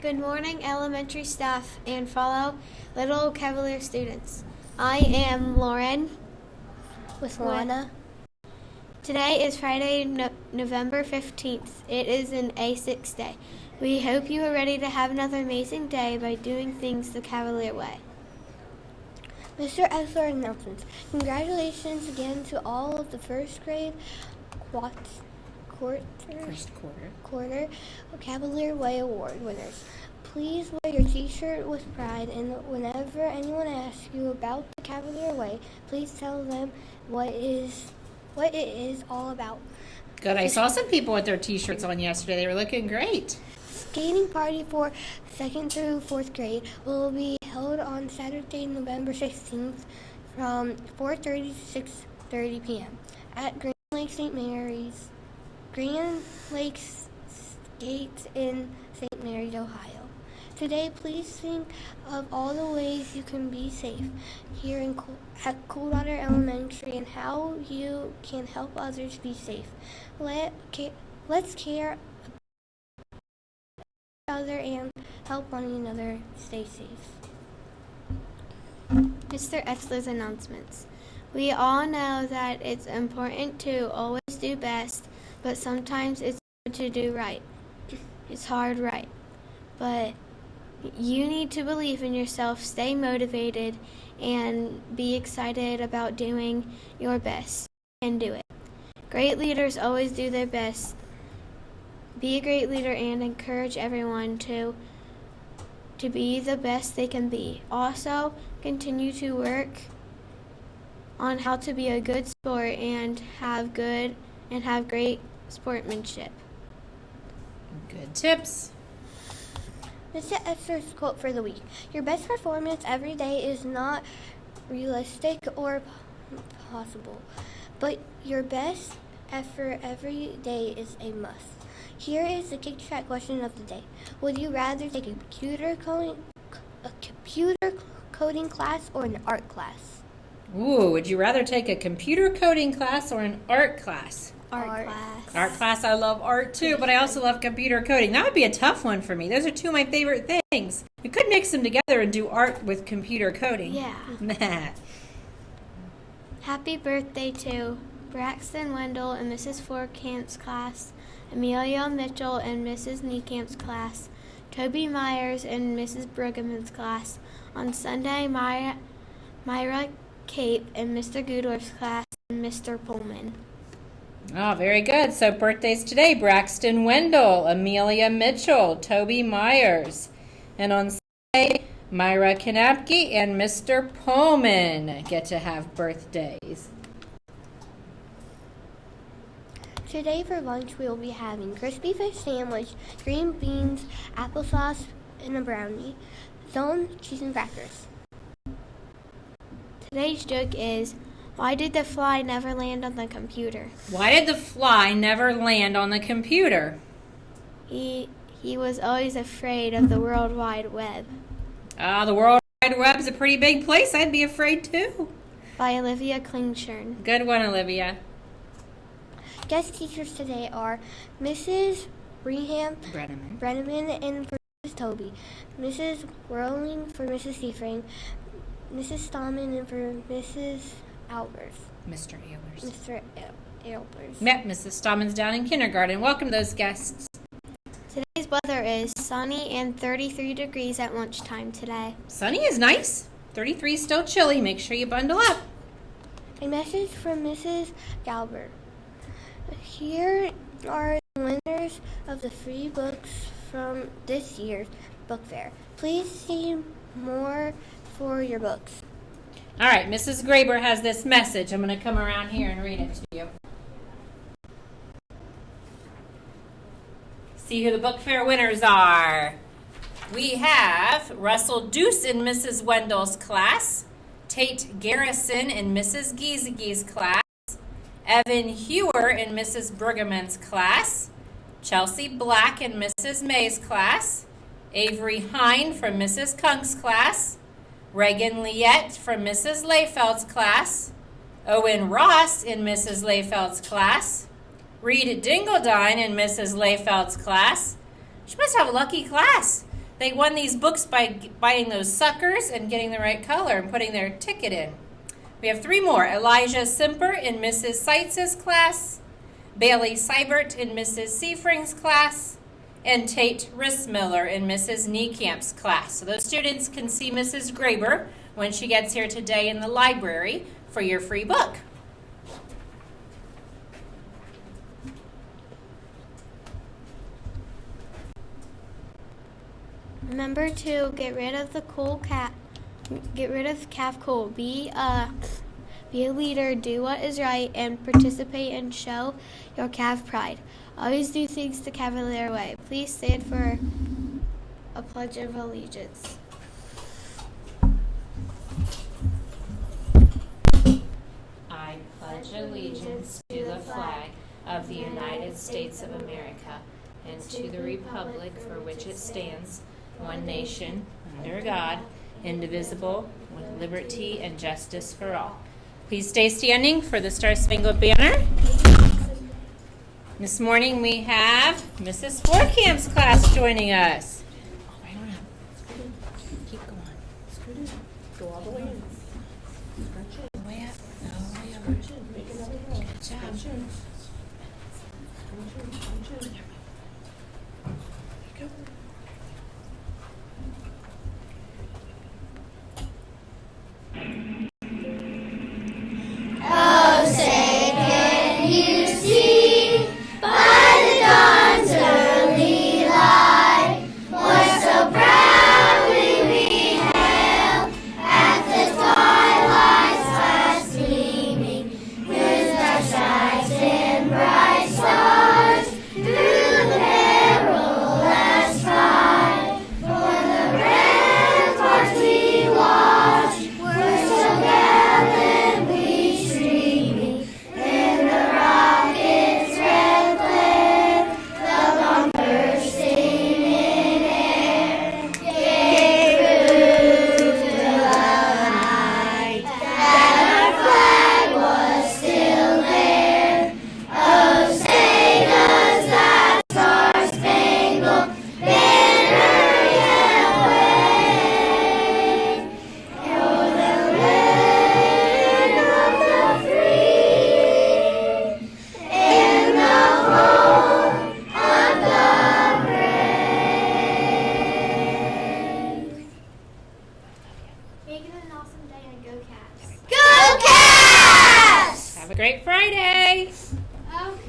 Good morning, elementary staff and fellow Little Cavalier students. I am Lauren with Lana. Today is Friday, November 15th. It is an A6 day. We hope you are ready to have another amazing day by doing things the Cavalier way. Mr. Essler announcements. Congratulations again to all of the first grade quarter Cavalier Way Award winners. Please wear your t-shirt with pride, and whenever anyone asks you about the Cavalier Way, please tell them what it is all about. Good. I saw some people with their t-shirts on yesterday. They were looking great. Skating party for 2nd through 4th grade will be held on Saturday, November 16th from 4:30 to 6:30 p.m. at Grand Lakes Skates in St. Mary's, Ohio. Today, please think of all the ways you can be safe here at Coldwater Elementary and how you can help others be safe. Let's care about each other and help one another stay safe. Mr. Etzler's announcements. We all know that it's important to always do best, but sometimes it's hard to do right. It's hard, right? But you need to believe in yourself, stay motivated, and be excited about doing your best and do it. Great leaders always do their best. Be a great leader and encourage everyone to be the best they can be. Also, continue to work on how to be a good sport and have great sportsmanship. Good tips. Mr. Esther's quote for the week. Your best performance every day is not realistic or possible, but your best effort every day is a must. Here is the Kick Chat question of the day. Would you rather take a computer coding class or an art class? Ooh, would you rather take a computer coding class or an art class? Art class. Art class, I love art too, but I also love computer coding. That would be a tough one for me. Those are two of my favorite things. You could mix them together and do art with computer coding. Yeah. Happy birthday to Braxton Wendell and Mrs. Forkamp's class, Amelia Mitchell and Mrs. Niecamp's class, Toby Myers and Mrs. Bruggeman's class. On Sunday, Myra Cape and Mr. Goodorf's class and Mr. Pullman. Oh, very good. So birthdays today, Braxton Wendell, Amelia Mitchell, Toby Myers. And on Sunday, Myra Kanapke and Mr. Pullman get to have birthdays. Today for lunch we will be having crispy fish sandwich, green beans, applesauce, and a brownie, zone cheese and crackers. Today's joke is, why did the fly never land on the computer? Why did the fly never land on the computer? He was always afraid of the World Wide Web. The World Wide Web's a pretty big place. I'd be afraid too. By Olivia Klingshirn. Good one, Olivia. Guest teachers today are Mrs. Brenneman and for Mrs. Toby, Mrs. Whirling for Mrs. Seaframe, Mrs. Stallman and for Mrs. Albers. Mr. Ehlers. Mr. Albers. Yep, Mrs. Stallman's down in kindergarten. Welcome those guests. Today's weather is sunny and 33 degrees at lunchtime today. Sunny is nice. 33 is still chilly. Make sure you bundle up. A message from Mrs. Galbert. Here are the winners of the free books from this year's book fair. Please see more for your books. All right, Mrs. Graber has this message. I'm going to come around here and read it to you. See who the book fair winners are. We have Russell Deuce in Mrs. Wendell's class, Tate Garrison in Mrs. Giesege's class, Evan Hewer in Mrs. Bruggeman's class, Chelsea Black in Mrs. May's class, Avery Hine from Mrs. Kunk's class, Reagan Liette from Mrs. Layfeld's class, Owen Ross in Mrs. Layfeld's class, Reed Dingledine in Mrs. Layfeld's class. She must have a lucky class. They won these books by buying those suckers and getting the right color and putting their ticket in. We have 3 more. Elijah Simper in Mrs. Seitz's class, Bailey Seibert in Mrs. Seifring's class, and Tate Rissmiller in Mrs. Niecamp's class. So those students can see Mrs. Graber when she gets here today in the library for your free book. Remember to get rid of the cool cat. Get rid of calf cool. Be a leader. Do what is right and participate and show your calf pride. Always do things the Cavalier way. Please stand for a pledge of allegiance. I pledge allegiance to the flag of the United States of America and to the republic for which it stands, one nation, under God, indivisible, with liberty and justice for all. Please stay standing for the Star-Spangled Banner. This morning we have Mrs. Forkamp's class joining us. Right around. Keep going. Go all the way in. Stretch it. Way up. Oh, way over. Stretch it. Make another roll. Good job. Stretch it. Stretch it. Go. Oh, say, can you see by the dawn's early light what so proudly we hailed at the twilight's last gleaming with our sights and bright stars through the perilous fight? For the ramparts we watched were so gallantly streaming, and the rockets' red glare, the bomb bursting in air, gave proof to the night that our flag was still there. Oh, say does that star-spangled banner yet wave? Oh, the land of the free and the home of the brave. Make it an awesome day and go Cavs. Go Cavs! Have a great Friday.